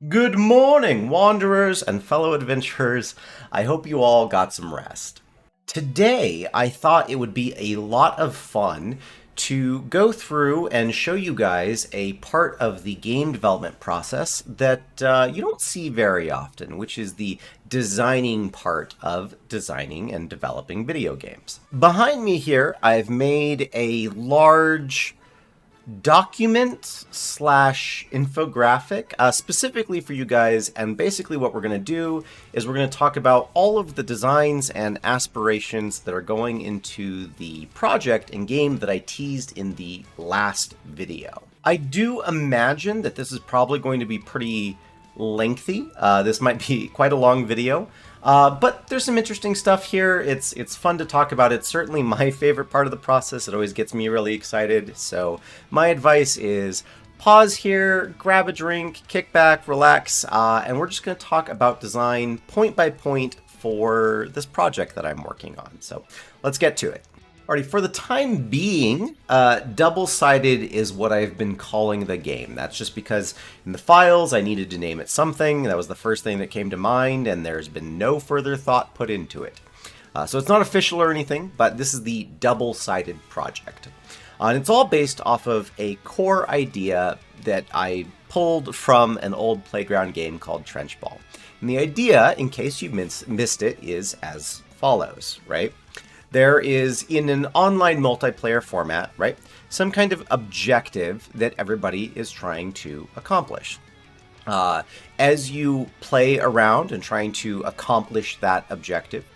Good morning, wanderers and fellow adventurers. I hope you all got some rest. Today, I thought it would be a lot of fun to go through and show you guys a part of the game development process that you don't see very often, which is the designing part of designing and developing video games. Behind me here, I've made a large document slash infographic specifically for you guys, and basically what we're going to do is we're going to talk about all of the designs and aspirations that are going into the project and game that I teased in the last video. I do imagine that this is probably going to be pretty lengthy. This might be quite a long video. But there's some interesting stuff here. It's fun to talk about. It's certainly my favorite part of the process. It always gets me really excited. So my advice is pause here, grab a drink, kick back, relax, and we're just going to talk about design point by point for this project that I'm working on. So let's get to it. Alrighty, for the time being, double-sided is what I've been calling the game. That's just because in the files I needed to name it something. That was the first thing that came to mind, and there's been no further thought put into it. So it's not official or anything, but this is the double-sided project. And it's all based off of a core idea that I pulled from an old playground game called Trench Ball. And the idea, in case you missed it, is as follows, right? There is, in an online multiplayer format, right, some kind of objective that everybody is trying to accomplish. As you play around and trying to accomplish that objective,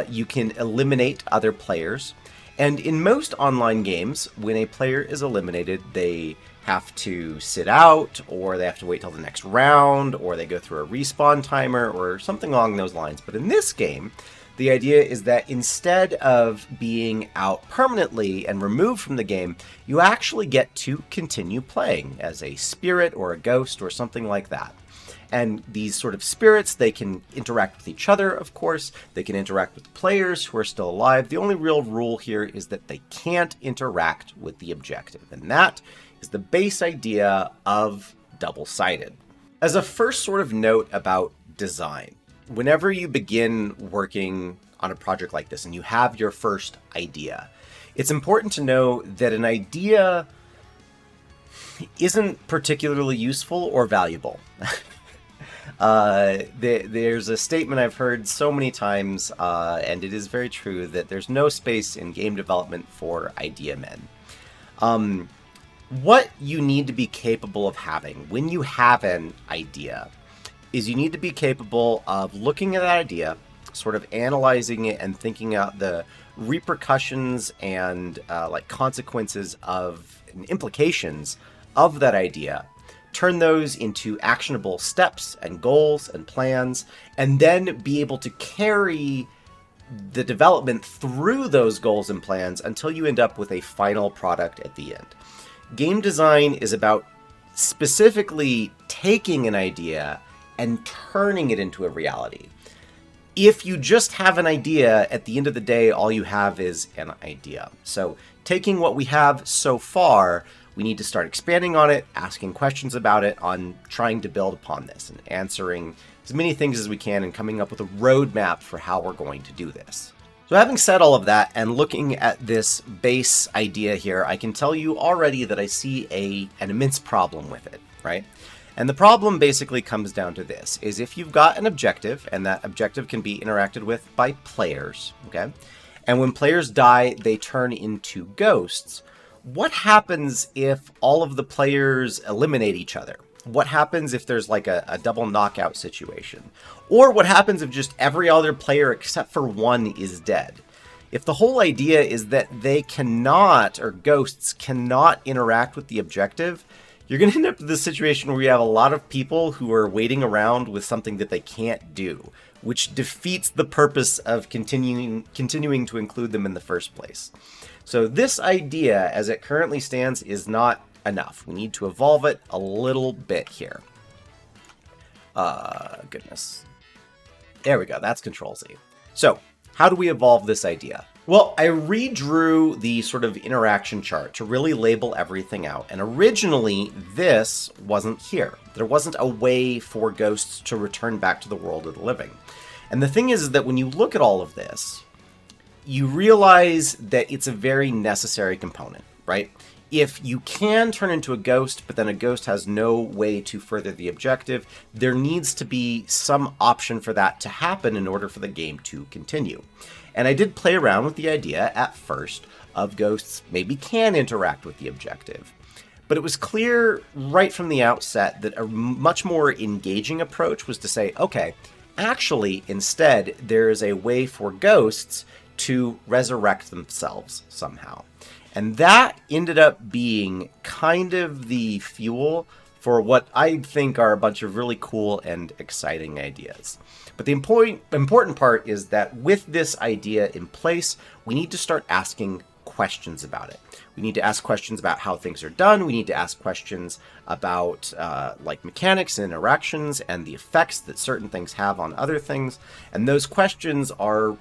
you can eliminate other players. And in most online games, when a player is eliminated, they have to sit out, or they have to wait till the next round, or they go through a respawn timer, or something along those lines. But in this game, the idea is that instead of being out permanently and removed from the game, you actually get to continue playing as a spirit or a ghost or something like that. And these sort of spirits, they can interact with each other, of course. They can interact with players who are still alive. The only real rule here is that they can't interact with the objective. And that is the base idea of double-sided. As a first sort of note about design, whenever you begin working on a project like this and you have your first idea, it's important to know that an idea isn't particularly useful or valuable. There's a statement I've heard so many times, and it is very true, that there's no space in game development for idea men. What you need to be capable of having when you have an idea is you need to be capable of looking at that idea, sort of analyzing it and thinking out the repercussions and consequences of and implications of that idea, turn those into actionable steps and goals and plans, and then be able to carry the development through those goals and plans until you end up with a final product at the end. Game design is about specifically taking an idea and turning it into a reality. If you just have an idea, at the end of the day, all you have is an idea. So taking what we have so far, we need to start expanding on it, asking questions about it, on trying to build upon this and answering as many things as we can and coming up with a roadmap for how we're going to do this. So having said all of that and looking at this base idea here, I can tell you already that I see an immense problem with it, right? And the problem basically comes down to this, is if you've got an objective, and that objective can be interacted with by players, okay? And when players die, they turn into ghosts. What happens if all of the players eliminate each other? What happens if there's like a double knockout situation? Or what happens if just every other player except for one is dead? If the whole idea is that they cannot, or ghosts cannot interact with the objective, you're going to end up with this situation where you have a lot of people who are waiting around with something that they can't do, which defeats the purpose of continuing to include them in the first place. So this idea, as it currently stands, is not enough. We need to evolve it a little bit here. Goodness. There we go. That's Control Z. So how do we evolve this idea? Well, I redrew the sort of interaction chart to really label everything out. And originally, this wasn't here. There wasn't a way for ghosts to return back to the world of the living. And the thing is that when you look at all of this, you realize that it's a very necessary component, right? If you can turn into a ghost, but then a ghost has no way to further the objective, there needs to be some option for that to happen in order for the game to continue. And I did play around with the idea at first of ghosts maybe can interact with the objective. But it was clear right from the outset that a much more engaging approach was to say, okay, actually, instead, there is a way for ghosts to resurrect themselves somehow. And that ended up being kind of the fuel for what I think are a bunch of really cool and exciting ideas. But the important part is that with this idea in place, we need to start asking questions about it. We need to ask questions about how things are done. We need to ask questions about like mechanics and interactions and the effects that certain things have on other things. And those questions are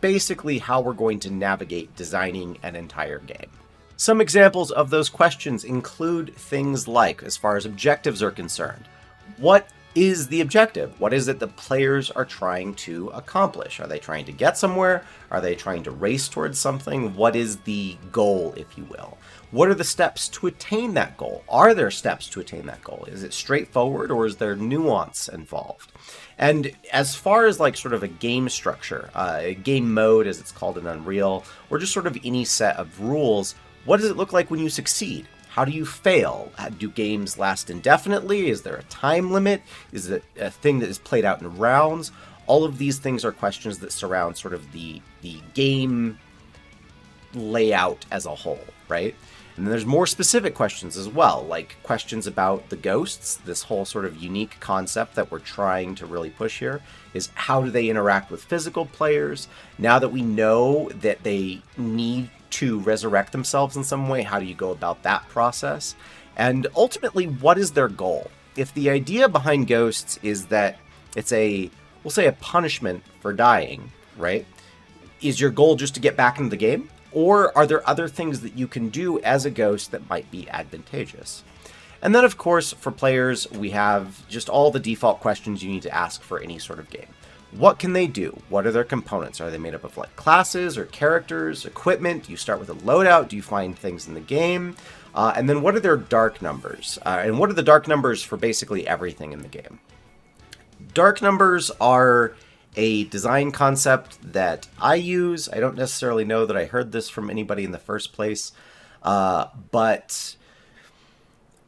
basically how we're going to navigate designing an entire game. Some examples of those questions include things like, as far as objectives are concerned, what is the objective? What is it the players are trying to accomplish? Are they trying to get somewhere? Are they trying to race towards something? What is the goal, if you will? What are the steps to attain that goal? Are there steps to attain that goal? Is it straightforward or is there nuance involved? And as far as like sort of a game structure, a game mode as it's called in Unreal, or just sort of any set of rules, what does it look like when you succeed? How do you fail? Do games last indefinitely? Is there a time limit? Is it a thing that is played out in rounds? All of these things are questions that surround sort of the game layout as a whole, right? And then there's more specific questions as well, like questions about the ghosts. This whole sort of unique concept that we're trying to really push here is how do they interact with physical players? Now that we know that they need to resurrect themselves in some way, how do you go about that process? And ultimately, what is their goal? If the idea behind ghosts is that it's we'll say a punishment for dying, right? Is your goal just to get back into the game? Or are there other things that you can do as a ghost that might be advantageous? And then, of course, for players, we have just all the default questions you need to ask for any sort of game. What can they do? What are their components? Are they made up of like classes or characters, equipment? Do you start with a loadout? Do you find things in the game? And then what are their dark numbers? And what are the dark numbers for basically everything in the game? Dark numbers are a design concept that I use. I don't necessarily know that I heard this from anybody in the first place, but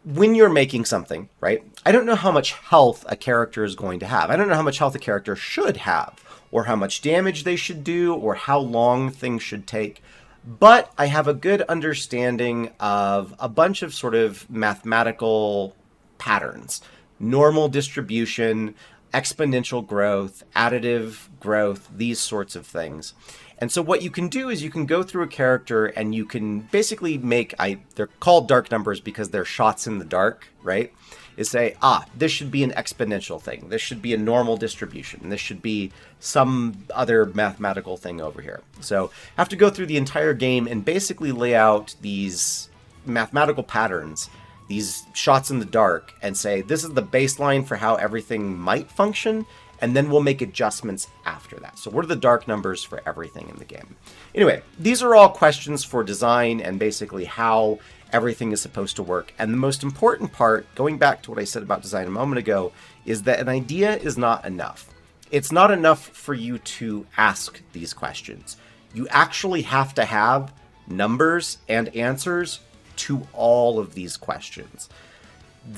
when you're making something, right, I don't know how much health a character is going to have. I don't know how much health a character should have, or how much damage they should do, or how long things should take. But I have a good understanding of a bunch of sort of mathematical patterns. Normal distribution, exponential growth, additive growth, these sorts of things. And so what you can do is you can go through a character and you can basically make, they're called dark numbers because they're shots in the dark, right? Is say, this should be an exponential thing. This should be a normal distribution. This should be some other mathematical thing over here. So I have to go through the entire game and basically lay out these mathematical patterns, these shots in the dark, and say, this is the baseline for how everything might function, and then we'll make adjustments after that. So what are the dark numbers for everything in the game? Anyway, these are all questions for design and basically how everything is supposed to work. And the most important part, going back to what I said about design a moment ago, is that an idea is not enough. It's not enough for you to ask these questions. You actually have to have numbers and answers to all of these questions.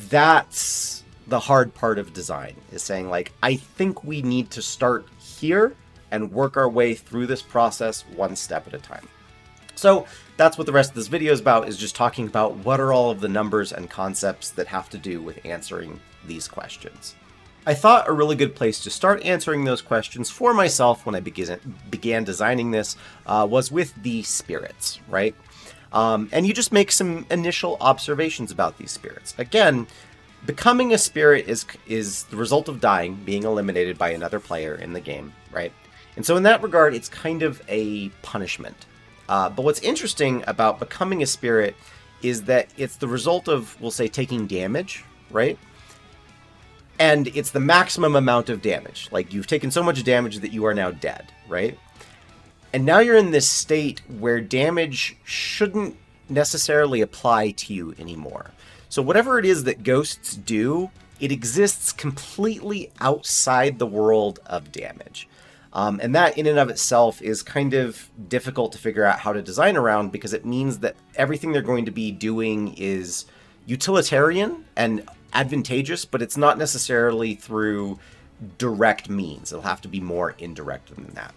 That's the hard part of design, is saying like, I think we need to start here and work our way through this process one step at a time. So that's what the rest of this video is about, is just talking about what are all of the numbers and concepts that have to do with answering these questions. I thought a really good place to start answering those questions for myself when I began designing this was with the spirits, right? And you just make some initial observations about these spirits. Again, becoming a spirit is the result of dying, being eliminated by another player in the game, right? And so in that regard, it's kind of a punishment. But what's interesting about becoming a spirit is that it's the result of, we'll say, taking damage, right? And it's the maximum amount of damage. Like, you've taken so much damage that you are now dead, right? And now you're in this state where damage shouldn't necessarily apply to you anymore. So whatever it is that ghosts do, it exists completely outside the world of damage. And that in and of itself is kind of difficult to figure out how to design around, because it means that everything they're going to be doing is utilitarian and advantageous, but it's not necessarily through direct means. It'll have to be more indirect than that.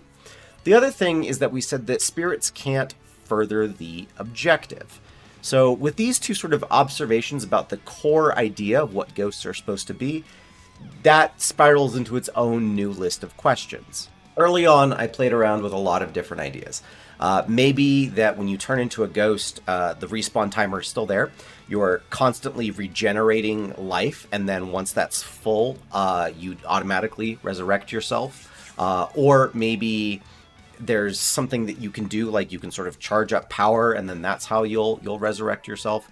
The other thing is that we said that spirits can't further the objective. So with these two sort of observations about the core idea of what ghosts are supposed to be, that spirals into its own new list of questions. Early on, I played around with a lot of different ideas. Maybe that when you turn into a ghost, the respawn timer is still there. You're constantly regenerating life, and then once that's full, you automatically resurrect yourself. Or maybe there's something that you can do, like you can sort of charge up power, and then that's how you'll resurrect yourself.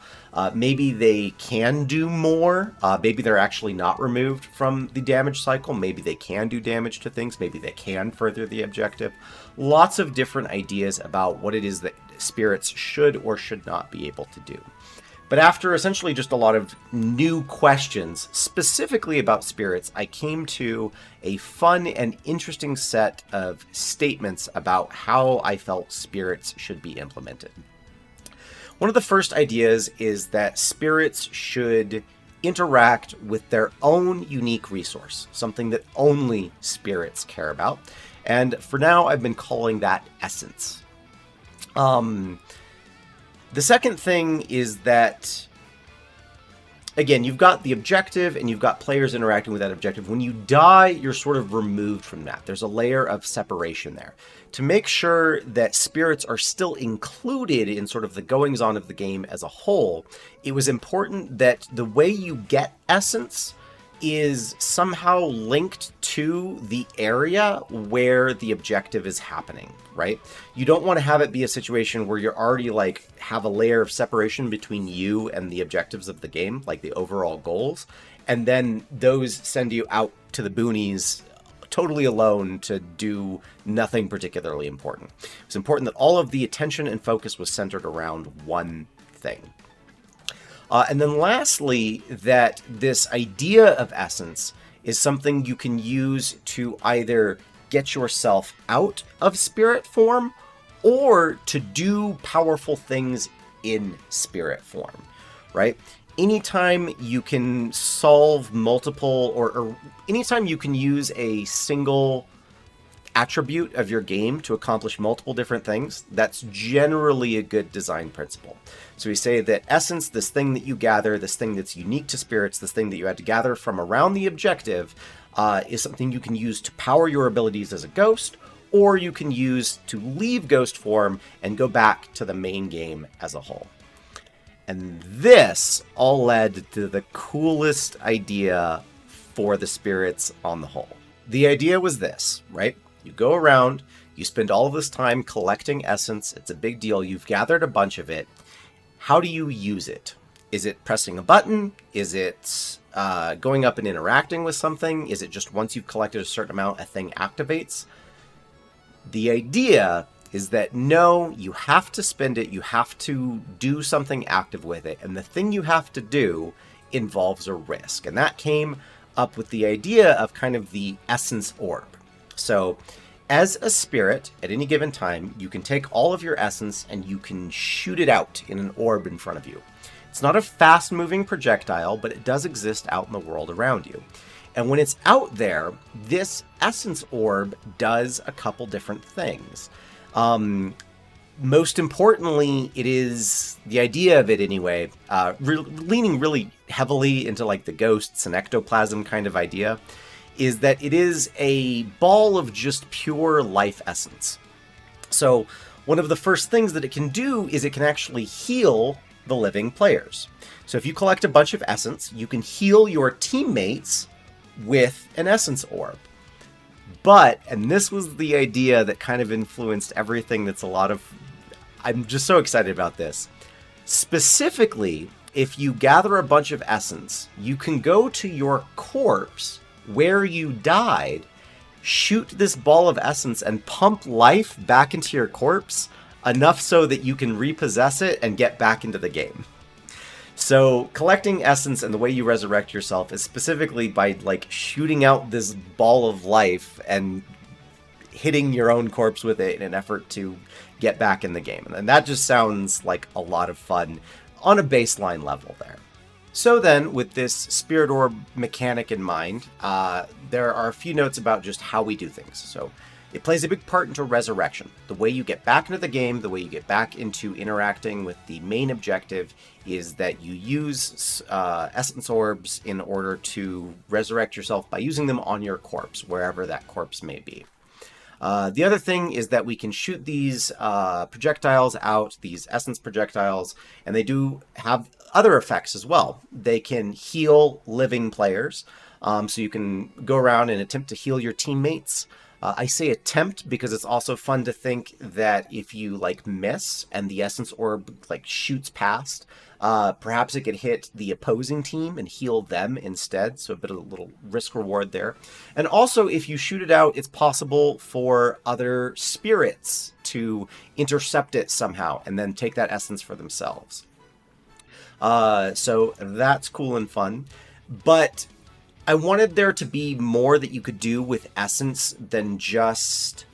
Maybe they can do more. Maybe they're actually not removed from the damage cycle. Maybe they can do damage to things. Maybe they can further the objective. Lots of different ideas about what it is that spirits should or should not be able to do. But after essentially just a lot of new questions, specifically about spirits, I came to a fun and interesting set of statements about how I felt spirits should be implemented. One of the first ideas is that spirits should interact with their own unique resource, something that only spirits care about. And for now, I've been calling that essence. The second thing is that, again, you've got the objective and you've got players interacting with that objective. When you die, you're sort of removed from that. There's a layer of separation there. To make sure that spirits are still included in sort of the goings-on of the game as a whole, it was important that the way you get essence is somehow linked to the area where the objective is happening, right? You don't want to have it be a situation where you're already like have a layer of separation between you and the objectives of the game, like the overall goals, and then those send you out to the boonies totally alone to do nothing particularly important. It's important that all of the attention and focus was centered around one thing. And then lastly, that this idea of essence is something you can use to either get yourself out of spirit form or to do powerful things in spirit form, right? Anytime you can solve multiple or anytime you can use a single attribute of your game to accomplish multiple different things, that's generally a good design principle. So we say that essence, this thing that you gather, this thing that's unique to spirits, this thing that you had to gather from around the objective, is something you can use to power your abilities as a ghost, or you can use to leave ghost form and go back to the main game as a whole. And this all led to the coolest idea for the spirits on the whole. The idea was this, right? You go around, you spend all of this time collecting essence. It's a big deal. You've gathered a bunch of it. How do you use it? Is it pressing a button? Is it going up and interacting with something? Is it just once you've collected a certain amount, a thing activates? The idea is that no, you have to spend it. You have to do something active with it. And the thing you have to do involves a risk. And that came up with the idea of kind of the essence orb. So as a spirit, at any given time, you can take all of your essence and you can shoot it out in an orb in front of you. It's not a fast-moving projectile, but it does exist out in the world around you. And when it's out there, this essence orb does a couple different things. Most importantly, it is, the idea of it anyway, leaning really heavily into like the ghosts and ectoplasm kind of idea, is that it is a ball of just pure life essence. So one of the first things that it can do is it can actually heal the living players. So if you collect a bunch of essence, you can heal your teammates with an essence orb. But, and this was the idea that kind of influenced everything that's a lot of... I'm just so excited about this. Specifically, if you gather a bunch of essence, you can go to your corpse where you died, shoot this ball of essence, and pump life back into your corpse, enough so that you can repossess it and get back into the game. So collecting essence and the way you resurrect yourself is specifically by like shooting out this ball of life and hitting your own corpse with it in an effort to get back in the game. And that just sounds like a lot of fun on a baseline level there. So then, with this Spirit Orb mechanic in mind, there are a few notes about just how we do things. So it plays a big part into resurrection. The way you get back into the game, the way you get back into interacting with the main objective is that you use Essence Orbs in order to resurrect yourself by using them on your corpse, wherever that corpse may be. The other thing is that we can shoot these projectiles out, these essence projectiles, and they do have other effects as well. They can heal living players, so you can go around and attempt to heal your teammates. I say attempt because it's also fun to think that if you like miss and the essence orb like shoots past, perhaps it could hit the opposing team and heal them instead. So a bit of a little risk reward there. And also if you shoot it out, it's possible for other spirits to intercept it somehow and then take that essence for themselves. So that's cool and fun. But I wanted there to be more that you could do with essence than just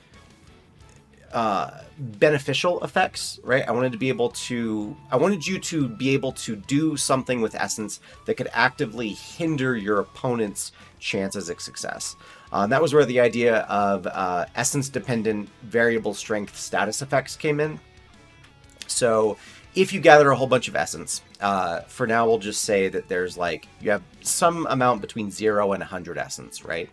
beneficial effects, right? I wanted you to be able to do something with essence that could actively hinder your opponent's chances of success. That was where the idea of essence-dependent variable strength status effects came in. So if you gather a whole bunch of essence, for now we'll just say that there's you have some amount between 0 and 100 essence, right?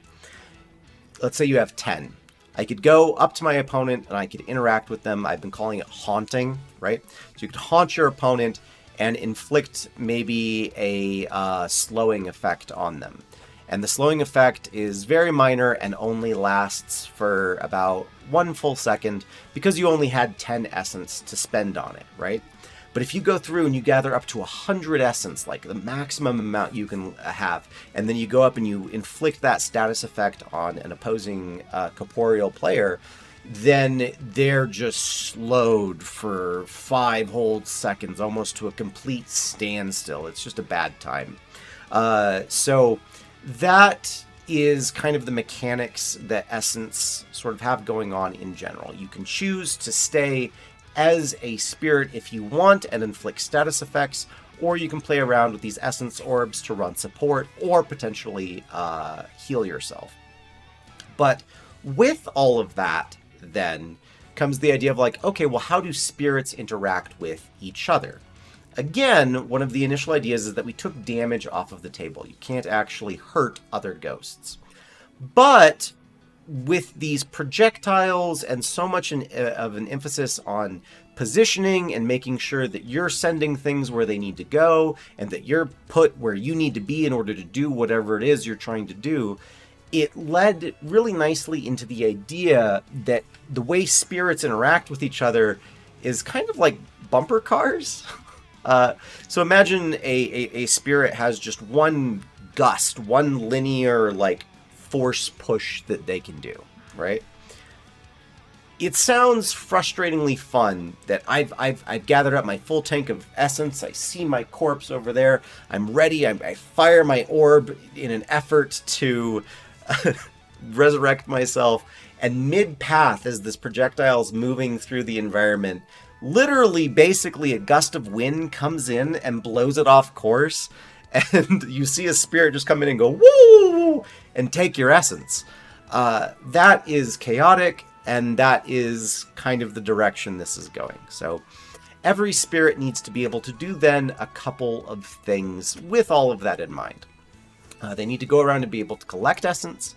Let's say you have 10. I could go up to my opponent and I could interact with them. I've been calling it haunting, right? So you could haunt your opponent and inflict maybe a slowing effect on them. And the slowing effect is very minor and only lasts for about 1 full second because you only had 10 essence to spend on it, right? But if you go through and you gather up to 100 essence, like the maximum amount you can have, and then you go up and you inflict that status effect on an opposing corporeal player, then they're just slowed for 5 whole seconds, almost to a complete standstill. It's just a bad time. So that is kind of the mechanics that Essence sort of have going on in general. You can choose to stay as a spirit if you want and inflict status effects, or you can play around with these essence orbs to run support or potentially heal yourself. But with all of that, then, comes the idea of okay, well, how do spirits interact with each other? Again, one of the initial ideas is that we took damage off of the table. You can't actually hurt other ghosts. But with these projectiles and so much of an emphasis on positioning and making sure that you're sending things where they need to go and that you're put where you need to be in order to do whatever it is you're trying to do, it led really nicely into the idea that the way spirits interact with each other is kind of like bumper cars. So imagine a spirit has just one gust, one linear force push that they can do, right? It sounds frustratingly fun that I've gathered up my full tank of essence. I see my corpse over there. I'm ready. I fire my orb in an effort to resurrect myself. And mid-path, as this projectile is moving through the environment, literally, basically, a gust of wind comes in and blows it off course. And you see a spirit just come in and go, woo, and take your essence. That is chaotic, and that is kind of the direction this is going. So every spirit needs to be able to do then a couple of things with all of that in mind. They need to go around and be able to collect essence.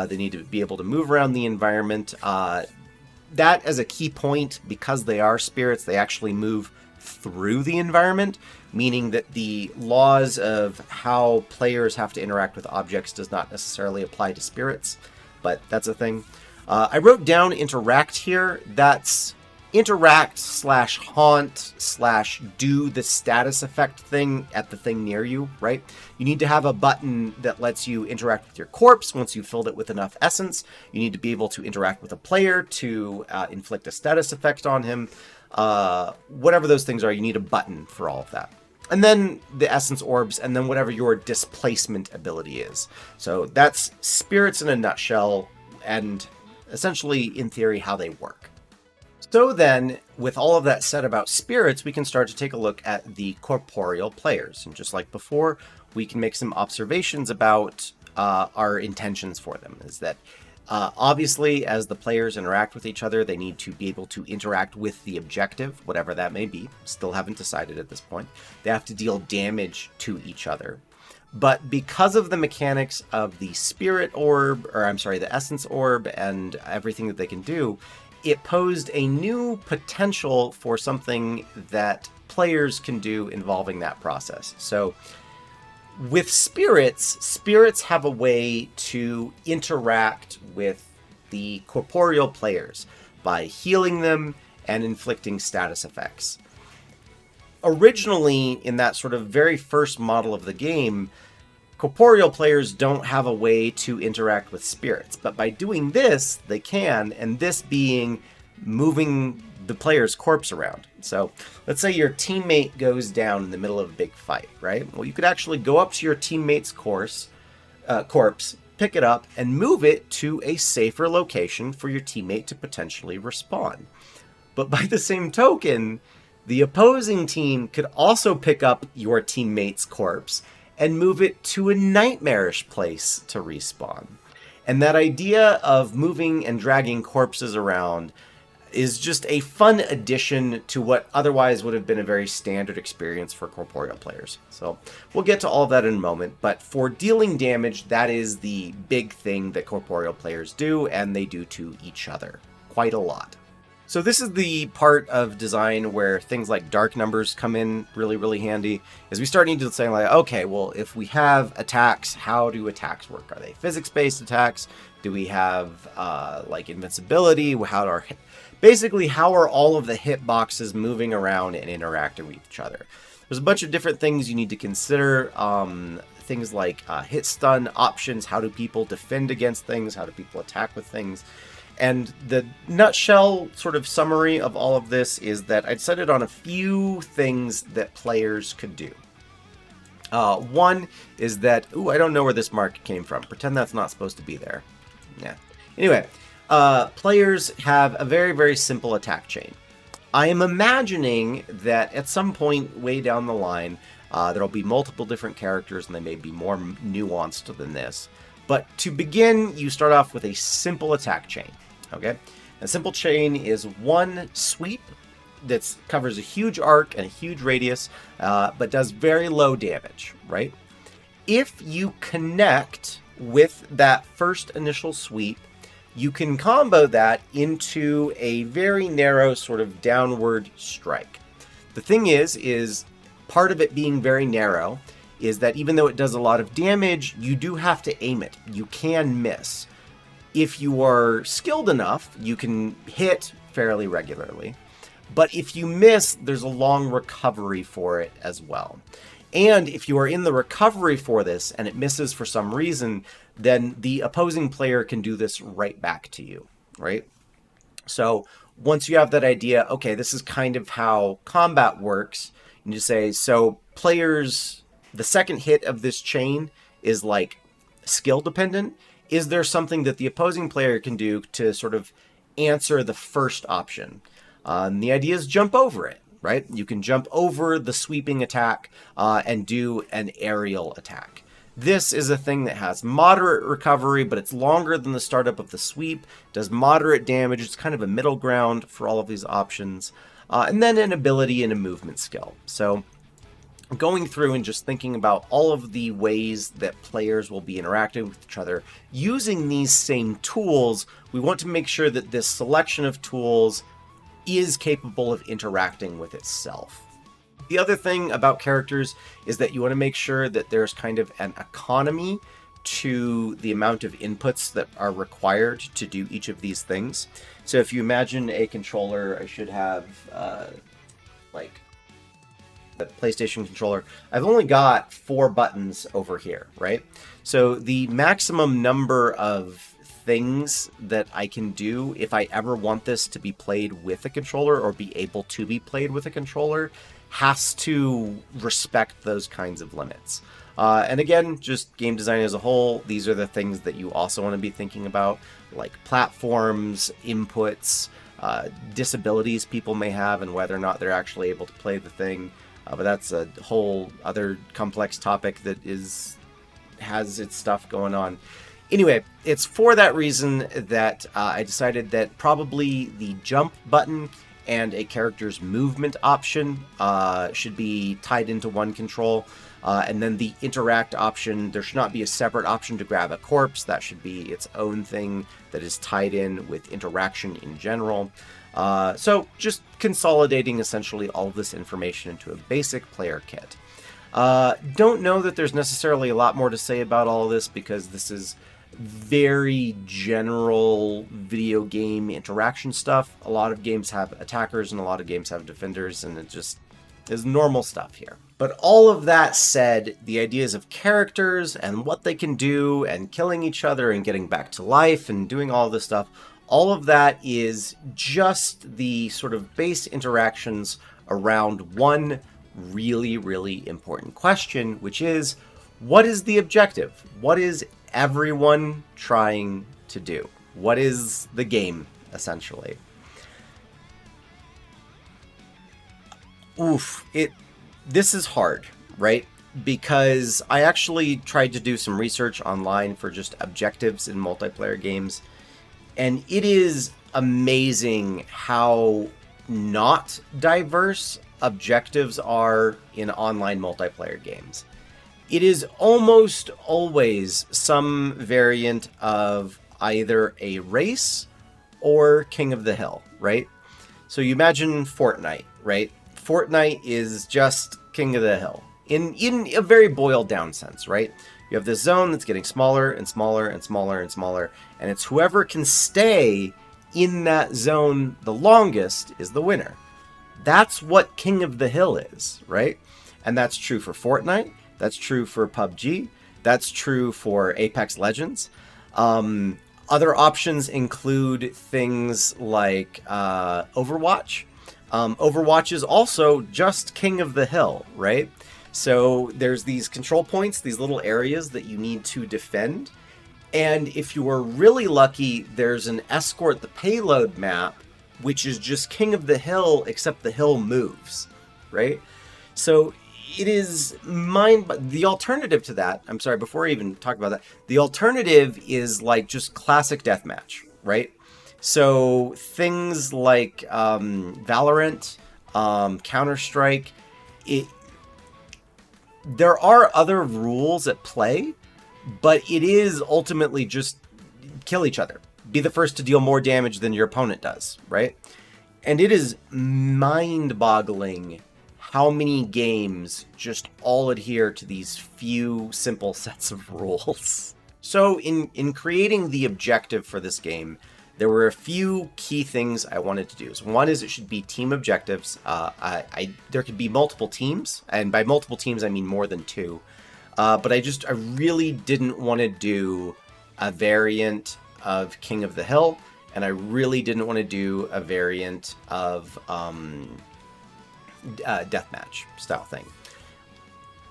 They need to be able to move around the environment. That as a key point, because they are spirits, they actually move through the environment, meaning that the laws of how players have to interact with objects does not necessarily apply to spirits. but that's a thing. I wrote down interact here. That's interact / haunt / do the status effect thing at the thing near you, right? You need to have a button that lets you interact with your corpse once you've filled it with enough essence. You need to be able to interact with a player to inflict a status effect on him. Whatever those things are, you need a button for all of that. And then the essence orbs, and then whatever your displacement ability is. So that's spirits in a nutshell, and essentially, in theory, how they work. So then, with all of that said about spirits, we can start to take a look at the corporeal players. And just like before, we can make some observations about our intentions for them. Is that obviously, as the players interact with each other, they need to be able to interact with the objective, whatever that may be. Still haven't decided at this point. They have to deal damage to each other. But because of the mechanics of the spirit orb, the essence orb, and everything that they can do, it posed a new potential for something that players can do involving that process. So with spirits have a way to interact with the corporeal players by healing them and inflicting status effects. Originally, in that sort of very first model of the game, corporeal players don't have a way to interact with spirits, but by doing this, they can, and this being moving the player's corpse around. So let's say your teammate goes down in the middle of a big fight, right? Well, you could actually go up to your teammate's corpse, pick it up, and move it to a safer location for your teammate to potentially respawn. But by the same token, the opposing team could also pick up your teammate's corpse and move it to a nightmarish place to respawn. And that idea of moving and dragging corpses around is just a fun addition to what otherwise would have been a very standard experience for corporeal players. So we'll get to all of that in a moment, but for dealing damage, that is the big thing that corporeal players do, and they do to each other quite a lot. So this is the part of design where things like dark numbers come in really, really handy, is we start needing to say, like, okay, well, if we have attacks, how do attacks work? Are they physics-based attacks? Do we have, like, invincibility? Basically, how are all of the hitboxes moving around and interacting with each other? There's a bunch of different things you need to consider. Things like hit stun options. How do people defend against things? How do people attack with things? And the nutshell sort of summary of all of this is that I decided on a few things that players could do. One is that, I don't know where this mark came from. Pretend that's not supposed to be there. Yeah. Anyway, players have a very, very simple attack chain. I am imagining that at some point way down the line, there'll be multiple different characters and they may be more nuanced than this. But to begin, you start off with a simple attack chain. Okay, a simple chain is one sweep that covers a huge arc and a huge radius, but does very low damage, right? If you connect with that first initial sweep, you can combo that into a very narrow sort of downward strike. The thing is part of it being very narrow is that even though it does a lot of damage, you do have to aim it. You can miss. If you are skilled enough, you can hit fairly regularly. But if you miss, there's a long recovery for it as well. And if you are in the recovery for this and it misses for some reason, then the opposing player can do this right back to you, right? So once you have that idea, okay, this is kind of how combat works, and you say, so players, the second hit of this chain is like skill dependent. Is there something that the opposing player can do to sort of answer the first option? The idea is jump over it, right? You can jump over the sweeping attack and do an aerial attack. This is a thing that has moderate recovery, but it's longer than the startup of the sweep, does moderate damage. It's kind of a middle ground for all of these options. And then an ability and a movement skill. So going through and just thinking about all of the ways that players will be interacting with each other using these same tools, we want to make sure that this selection of tools is capable of interacting with itself. The other thing about characters is that you want to make sure that there's kind of an economy to the amount of inputs that are required to do each of these things. So if you imagine a controller, I should have like the PlayStation controller. I've only got 4 buttons over here, right? So the maximum number of things that I can do if I ever want this to be played with a controller or be able to be played with a controller has to respect those kinds of limits. And again, just game design as a whole, these are the things that you also want to be thinking about, like platforms, inputs, disabilities people may have, and whether or not they're actually able to play the thing. But that's a whole other complex topic that has its stuff going on. Anyway, it's for that reason that I decided that probably the jump button and a character's movement option should be tied into one control. And then the interact option, there should not be a separate option to grab a corpse. That should be its own thing that is tied in with interaction in general. So just consolidating essentially all of this information into a basic player kit. Don't know that there's necessarily a lot more to say about all of this because this is very general video game interaction stuff. A lot of games have attackers and a lot of games have defenders, and it just is normal stuff here. But all of that said, the ideas of characters and what they can do and killing each other and getting back to life and doing all this stuff, all of that is just the sort of base interactions around one really, really important question, which is, what is the objective? What is everyone trying to do? What is the game, essentially? This is hard, right? Because I actually tried to do some research online for just objectives in multiplayer games, and it is amazing how not diverse objectives are in online multiplayer games. It is almost always some variant of either a race or King of the Hill, right? So you imagine Fortnite, right? Fortnite is just King of the Hill in a very boiled down sense, right? You have this zone that's getting smaller and smaller and smaller and smaller, and it's whoever can stay in that zone the longest is the winner. That's what King of the Hill is, right? And that's true for Fortnite. That's true for PUBG. That's true for Apex Legends. Other options include things like Overwatch. Overwatch is also just King of the Hill, right? So there's these control points, these little areas that you need to defend. And if you are really lucky, there's an escort the payload map, which is just King of the Hill, except the hill moves, right? So it is the alternative to that, I'm sorry, before I even talk about that, the alternative is like just classic deathmatch, right? So things like Valorant, Counter-Strike, there are other rules at play, but it is ultimately just kill each other. Be the first to deal more damage than your opponent does, right? And it is mind-boggling how many games just all adhere to these few simple sets of rules. So in creating the objective for this game, there were a few key things I wanted to do. So one is it should be team objectives. There could be multiple teams, and by multiple teams I mean more than 2. But I really didn't want to do a variant of King of the Hill, and I really didn't want to do a variant of deathmatch style thing.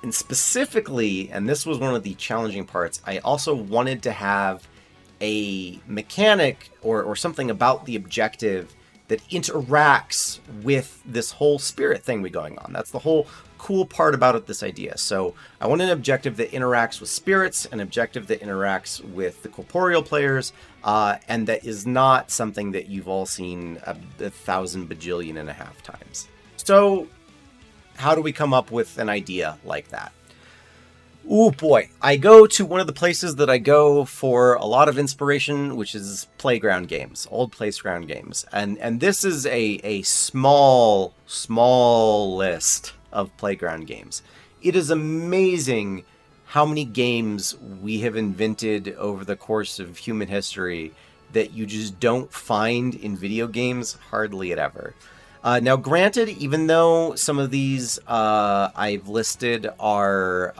And specifically, and this was one of the challenging parts, I also wanted to have a mechanic or something about the objective that interacts with this whole spirit thing we going on. That's the whole cool part about it, this idea. So I want an objective that interacts with spirits, an objective that interacts with the corporeal players, and that is not something that you've all seen 1,000 bajillion and a half times. So how do we come up with an idea like that? Ooh boy, I go to one of the places that I go for a lot of inspiration, which is playground games, old playground games. And this is a small list of playground games. It is amazing how many games we have invented over the course of human history that you just don't find in video games hardly at ever. Now, granted, even though some of these I've listed are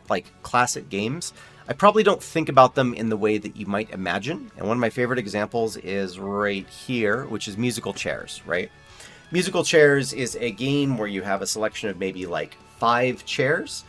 like classic games, I probably don't think about them in the way that you might imagine. And one of my favorite examples is right here, which is musical chairs, right? Musical chairs is a game where you have a selection of maybe like 5 chairs,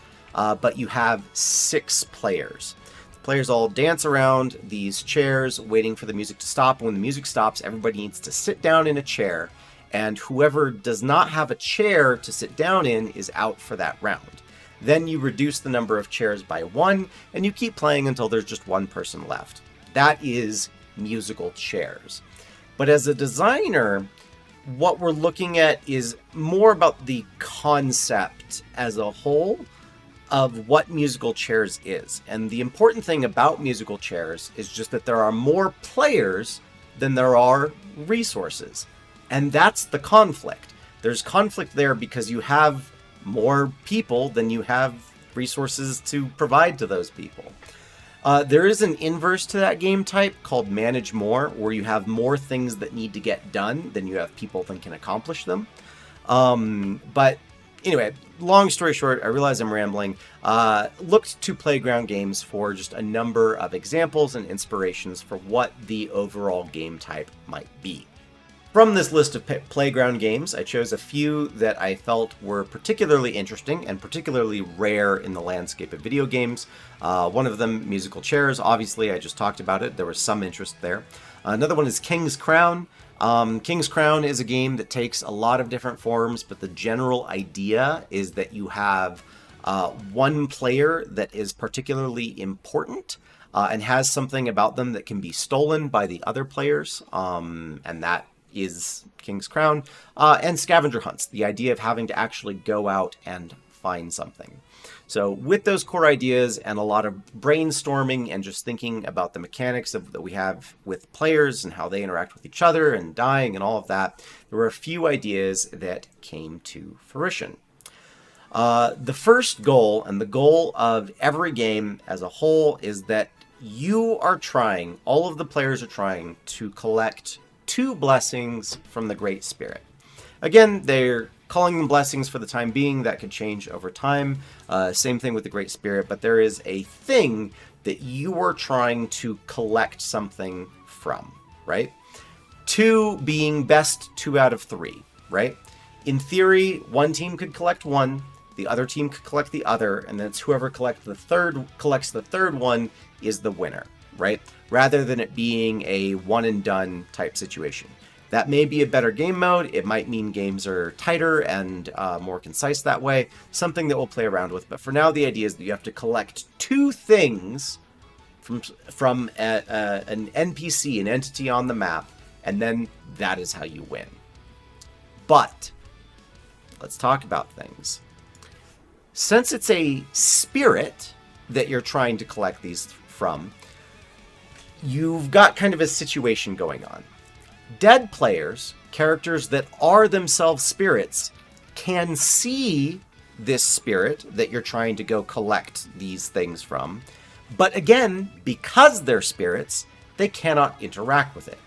but you have 6 players. The players all dance around these chairs, waiting for the music to stop. When the music stops, everybody needs to sit down in a chair, and whoever does not have a chair to sit down in is out for that round. Then you reduce the number of chairs by 1, and you keep playing until there's just 1 person left. That is musical chairs. But as a designer, what we're looking at is more about the concept as a whole of what musical chairs is. And the important thing about musical chairs is just that there are more players than there are resources. And that's the conflict. There's conflict there because you have more people than you have resources to provide to those people. There is an inverse to that game type called Manage More, where you have more things that need to get done than you have people that can accomplish them. But anyway, long story short, I realize I'm rambling. Looked to Playground Games for just a number of examples and inspirations for what the overall game type might be. From this list of Playground games, I chose a few that I felt were particularly interesting and particularly rare in the landscape of video games. One of them, musical chairs. Obviously, I just talked about it. There was some interest there. Another one is King's Crown. King's Crown is a game that takes a lot of different forms, but the general idea is that you have one player that is particularly important and has something about them that can be stolen by the other players, and that is King's Crown, and scavenger hunts, the idea of having to actually go out and find something. So with those core ideas and a lot of brainstorming and just thinking about the mechanics that we have with players and how they interact with each other and dying and all of that, there were a few ideas that came to fruition. The first goal, and the goal of every game as a whole, is that you are trying, all of the players are trying to collect 2 blessings from the Great Spirit. Again, they're calling them blessings for the time being. That could change over time. Same thing with the Great Spirit, but there is a thing that you are trying to collect something from, right? 2 being best 2 out of 3, right? In theory, one team could collect 1, the other team could collect the other, and then it's whoever collects the third one is the winner, right? Rather than it being a one and done type situation. That may be a better game mode. It might mean games are tighter and more concise that way. Something that we'll play around with. But for now, the idea is that you have to collect 2 things from an NPC, an entity on the map, and then that is how you win. But let's talk about things. Since it's a spirit that you're trying to collect these from, you've got kind of a situation going on. Dead players, characters that are themselves spirits, can see this spirit that you're trying to go collect these things from. But again, because they're spirits, they cannot interact with it.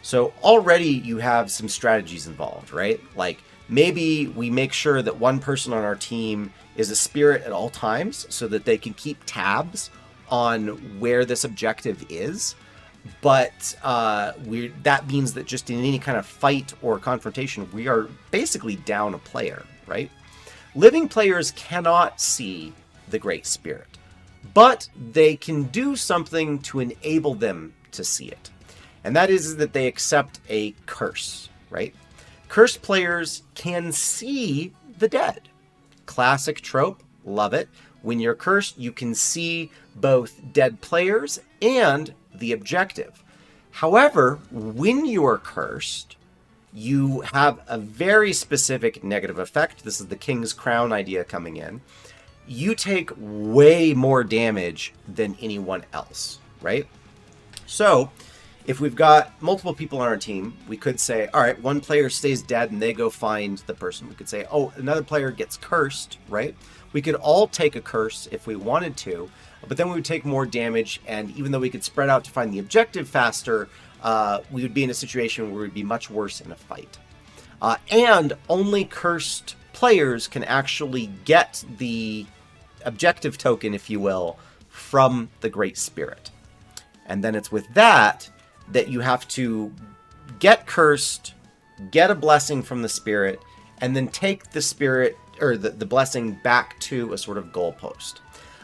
So already you have some strategies involved, right? Like maybe we make sure that one person on our team is a spirit at all times so that they can keep tabs on where this objective is. But that means that just in any kind of fight or confrontation, we are basically down a player, right? Living players cannot see the Great Spirit, but they can do something to enable them to see it. And that is that they accept a curse, right? Cursed players can see the dead. Classic trope, love it. When you're cursed, you can see both dead players and the objective. However, when you are cursed, you have a very specific negative effect. This is the King's Crown idea coming in. You take way more damage than anyone else, right? So, If we've got multiple people on our team, we could say, all right, one player stays dead and they go find the person. We could say, oh, another player gets cursed, right? We could all take a curse if we wanted to, but then we would take more damage. And even though we could spread out to find the objective faster, we would be in a situation where we'd be much worse in a fight. And only cursed players can actually get the objective token, if you will, from the Great Spirit. And then it's with that you have to get cursed, get a blessing from the spirit, and then take the spirit or the blessing back to a sort of goalpost.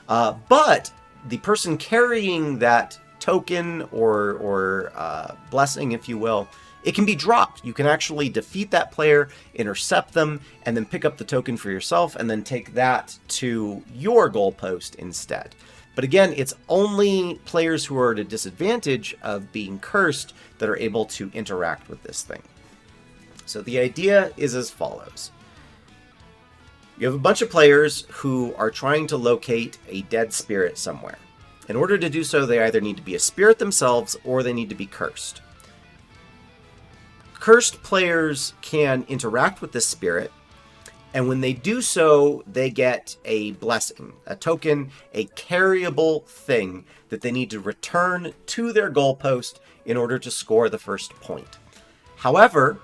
But the person carrying that token or blessing, if you will, it can be dropped. You can actually defeat that player, intercept them, and then pick up the token for yourself, and then take that to your goalpost instead. But again, it's only players who are at a disadvantage of being cursed that are able to interact with this thing. So the idea is as follows. You have a bunch of players who are trying to locate a dead spirit somewhere. In order to do so, they either need to be a spirit themselves or they need to be cursed. Cursed players can interact with this spirit, and when they do so, they get a blessing, a token, a carryable thing that they need to return to their goalpost in order to score the first point. However,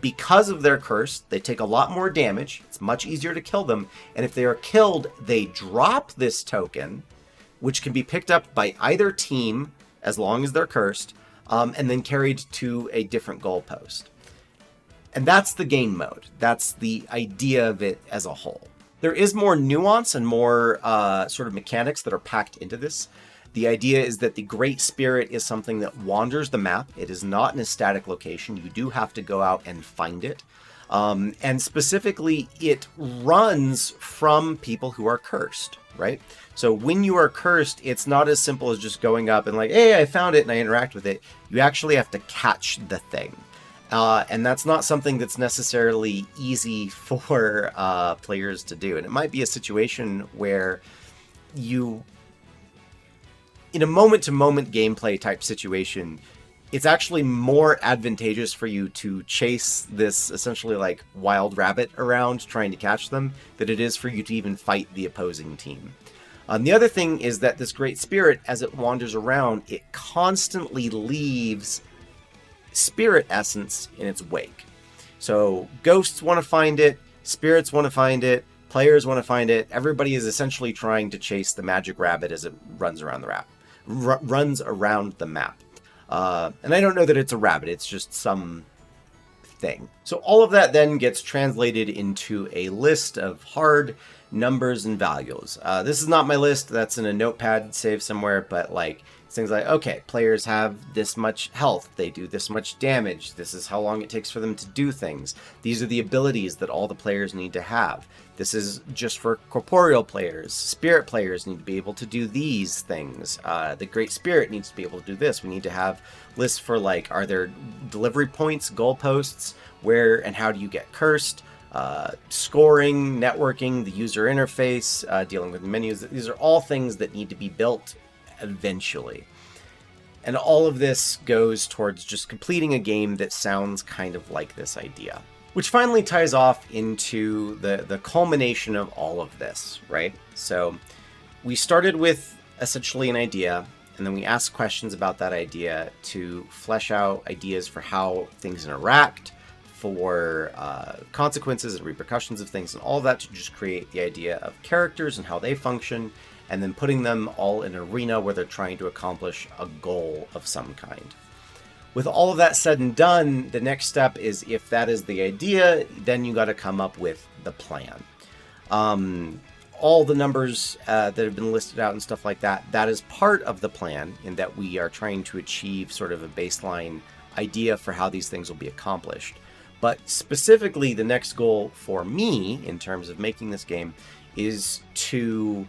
because of their curse, they take a lot more damage. It's much easier to kill them. And if they are killed, they drop this token, which can be picked up by either team as long as they're cursed, and then carried to a different goalpost. And that's the game mode. That's the idea of it as a whole. There is more nuance and more sort of mechanics that are packed into this. The idea is that the Great Spirit is something that wanders the map. It is not in a static location. You do have to go out and find it. And specifically, it runs from people who are cursed, right? So when you are cursed, it's not as simple as just going up and like, hey, I found it and I interact with it. You actually have to catch the thing. And that's not something that's necessarily easy for players to do. And it might be a situation where you, in a moment-to-moment gameplay type situation, it's actually more advantageous for you to chase this essentially like wild rabbit around trying to catch them than it is for you to even fight the opposing team. The other thing is that this Great Spirit, as it wanders around, it constantly leaves spirit essence in its wake. So ghosts want to find it, spirits want to find it, players want to find it. Everybody is essentially trying to chase the magic rabbit as it runs around the map. And I don't know that it's a rabbit, it's just some thing. So all of that then gets translated into a list of hard numbers and values. This is not my list, that's in a notepad saved somewhere, but like things like, okay, players have this much health, they do this much damage, this is how long it takes for them to do things. These are the abilities that all the players need to have. This is just for corporeal players. Spirit players need to be able to do these things. The Great Spirit needs to be able to do this. We need to have lists for like, are there delivery points, goalposts, where and how do you get cursed? Scoring, networking, the user interface, dealing with menus. These are all things that need to be built eventually. And all of this goes towards just completing a game that sounds kind of like this idea. Which finally ties off into the culmination of all of this, right? So we started with essentially an idea, and then we asked questions about that idea to flesh out ideas for how things interact, for consequences and repercussions of things, and all of that to just create the idea of characters and how they function, and then putting them all in an arena where they're trying to accomplish a goal of some kind. With all of that said and done, the next step is, if that is the idea, then you got to come up with the plan. All the numbers that have been listed out and stuff like that, that is part of the plan, in that we are trying to achieve sort of a baseline idea for how these things will be accomplished. But specifically, the next goal for me, in terms of making this game, is to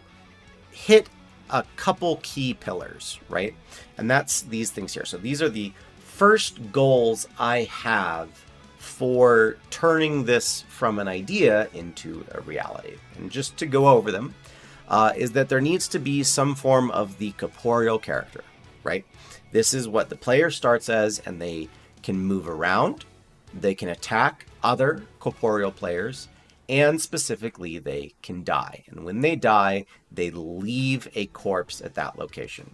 hit a couple key pillars, right? And that's these things here. So these are the first goals I have for turning this from an idea into a reality. And just to go over them, is that there needs to be some form of the corporeal character. right? This is what the player starts as, and they can move around, they can attack other corporeal players, and specifically they can die. And when they die, they leave a corpse at that location.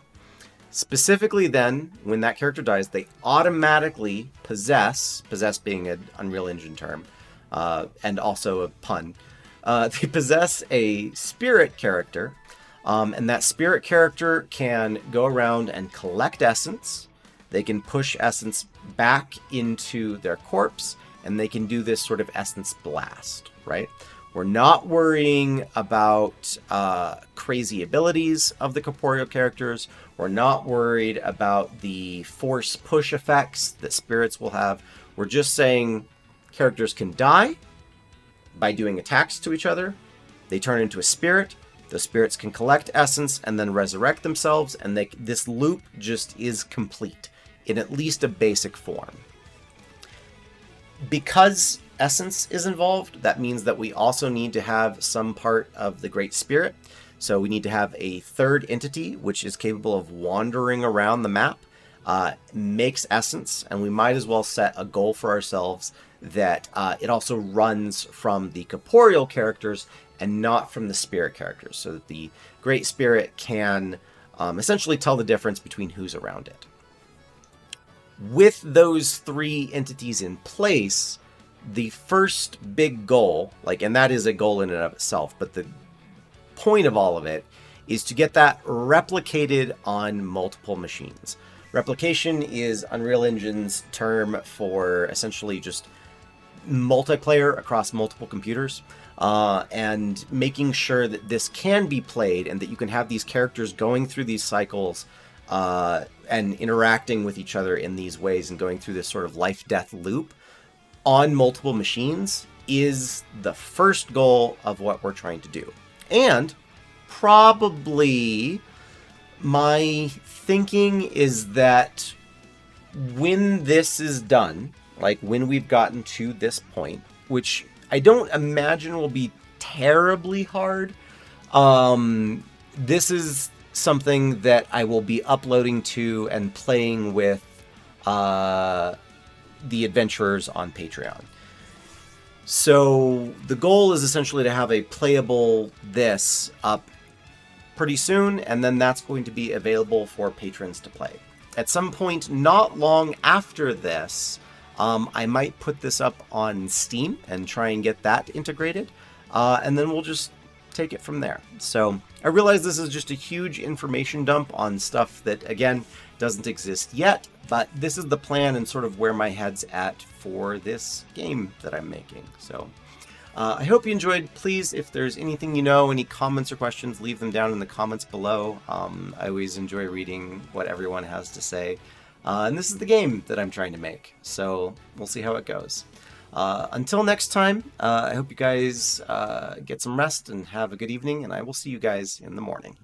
Specifically then, when that character dies, they automatically possess being an Unreal Engine term, and also a pun, they possess a spirit character, and that spirit character can go around and collect essence. They can push essence back into their corpse, and they can do this sort of essence blast, right? We're not worrying about crazy abilities of the corporeal characters. We're not worried about the force push effects that spirits will have. We're just saying characters can die by doing attacks to each other. They turn into a spirit. The spirits can collect essence and then resurrect themselves, and this loop just is complete in at least a basic form. Because essence is involved, that means that we also need to have some part of the Great Spirit. So we need to have a third entity which is capable of wandering around the map, makes essence, and we might as well set a goal for ourselves that it also runs from the corporeal characters and not from the spirit characters, so that the Great Spirit can essentially tell the difference between who's around it. With those three entities in place, the first big goal, and that is a goal in and of itself, but the point of all of it is to get that replicated on multiple machines. Replication is Unreal Engine's term for essentially just multiplayer across multiple computers, and making sure that this can be played and that you can have these characters going through these cycles and interacting with each other in these ways and going through this sort of life-death loop on multiple machines is the first goal of what we're trying to do. And probably my thinking is that when this is done, when we've gotten to this point, which I don't imagine will be terribly hard, this is something that I will be uploading to and playing with the adventurers on Patreon. So the goal is essentially to have a playable this up pretty soon, and then that's going to be available for patrons to play. At some point not long after this, I might put this up on Steam and try and get that integrated, and then we'll just take it from there. So I realize this is just a huge information dump on stuff that, again, doesn't exist yet, but this is the plan and sort of where my head's at for this game that I'm making. So I hope you enjoyed. Please, if there's anything any comments or questions, leave them down in the comments below. I always enjoy reading what everyone has to say. And this is the game that I'm trying to make, so we'll see how it goes. Until next time, I hope you guys get some rest and have a good evening, and I will see you guys in the morning.